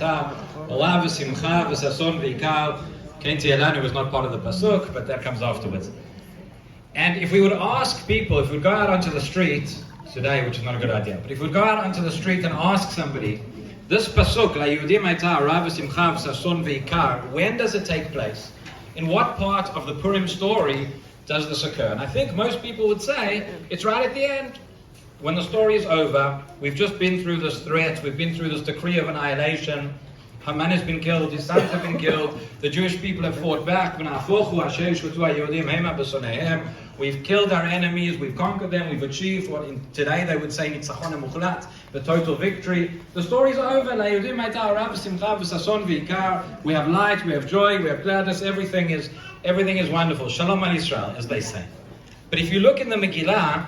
Olav v'simcha v'sason v'ikar. Kenti Elanu was not part of the pasuk, but that comes afterwards. And if we would ask people, if we'd go out onto the street today, which is not a good idea, but if we'd go out onto the street and ask somebody, this pasuk, La Yehudim Hayta Olav v'simcha v'sason v'ikar, when does it take place? In what part of the Purim story does this occur? And I think most people would say it's right at the end. When the story is over, we've just been through this threat, we've been through this decree of annihilation. Haman has been killed, his sons have been killed, the Jewish people have fought back. We've killed our enemies, we've conquered them, we've achieved what today they would say nitzachon muchlat, the total victory. The story's over. We have light, we have joy, we have gladness, everything is wonderful. Shalom al Yisrael, as they say. But if you look in the Megillah,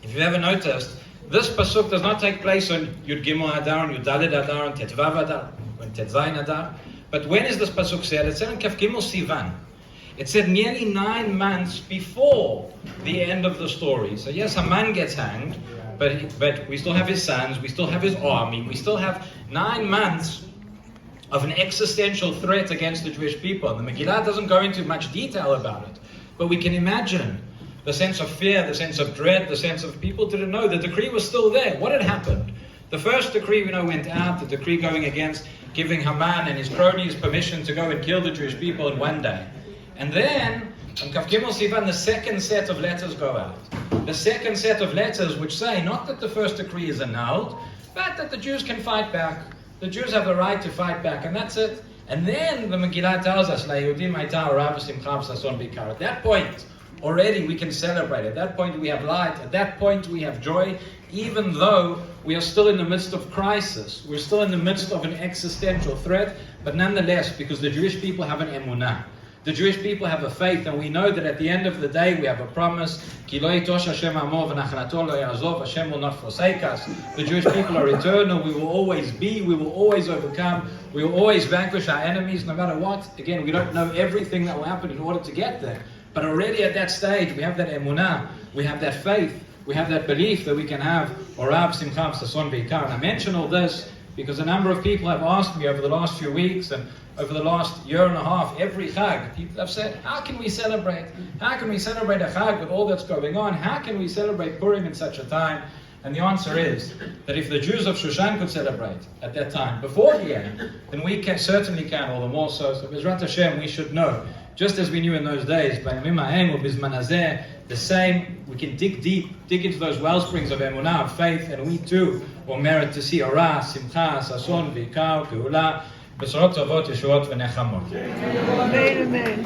if you've ever noticed, this pasuk does not take place on Yud Gimel Adar, Yud Daled Adar, and Tetvav Adar, and Tetzayin Adar. But when is this pasuk said? It's said in Kaf Gimel Sivan. It's said nearly 9 months before the end of the story. So yes, Haman gets hanged, but we still have his sons, we still have his army, we still have 9 months of an existential threat against the Jewish people. And the Megillah doesn't go into much detail about it, but we can imagine the sense of fear, the sense of dread, the sense of people didn't know. The decree was still there. What had happened? The first decree we know went out, the decree going against giving Haman and his cronies permission to go and kill the Jewish people in one day. And then, on Kaf Gimel Sivan, the second set of letters go out. The second set of letters which say, not that the first decree is annulled, but that the Jews can fight back. The Jews have the right to fight back, and that's it. And then the Megillah tells us, La Yehudim Hayta Orav V'simcha V'sason V'ikar. At that point, already we can celebrate. At that point we have light. At that point we have joy, even though we are still in the midst of crisis. We're still in the midst of an existential threat, but nonetheless, because the Jewish people have an emunah. The Jewish people have a faith, and we know that at the end of the day we have a promise. Ki lo yitosh Hashem amo v'nachalato lo ya'azov. Hashem will not forsake us. The Jewish people are eternal. We will always be. We will always overcome. We will always vanquish our enemies, no matter what. Again, we don't know everything that will happen in order to get there. But already at that stage, we have that emunah, we have that faith, we have that belief that we can have Orav Simcha V'sason V'ikar. And I mention all this because a number of people have asked me over the last few weeks and over the last year and a half, every Chag, people have said, how can we celebrate? How can we celebrate a Chag with all that's going on? How can we celebrate Purim in such a time? And the answer is that if the Jews of Shushan could celebrate at that time, before the end, then we certainly can, all the more so. So B'ezrat Hashem, we should know, just as we knew in those days, the same, we can dig deep, dig into those well springs of emunah, of faith, and we too will merit to see Orah, Simcha, Sason, V'ikar, Geula, Besorot Tovot, Yeshuot, V'nechamot. Amen, amen.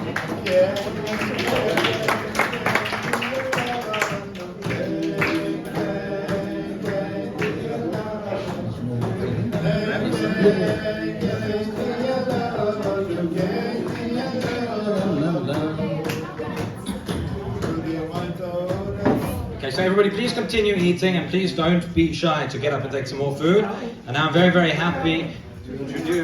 Okay, so everybody please continue eating and please don't be shy to get up and take some more food. And I'm very, very happy to introduce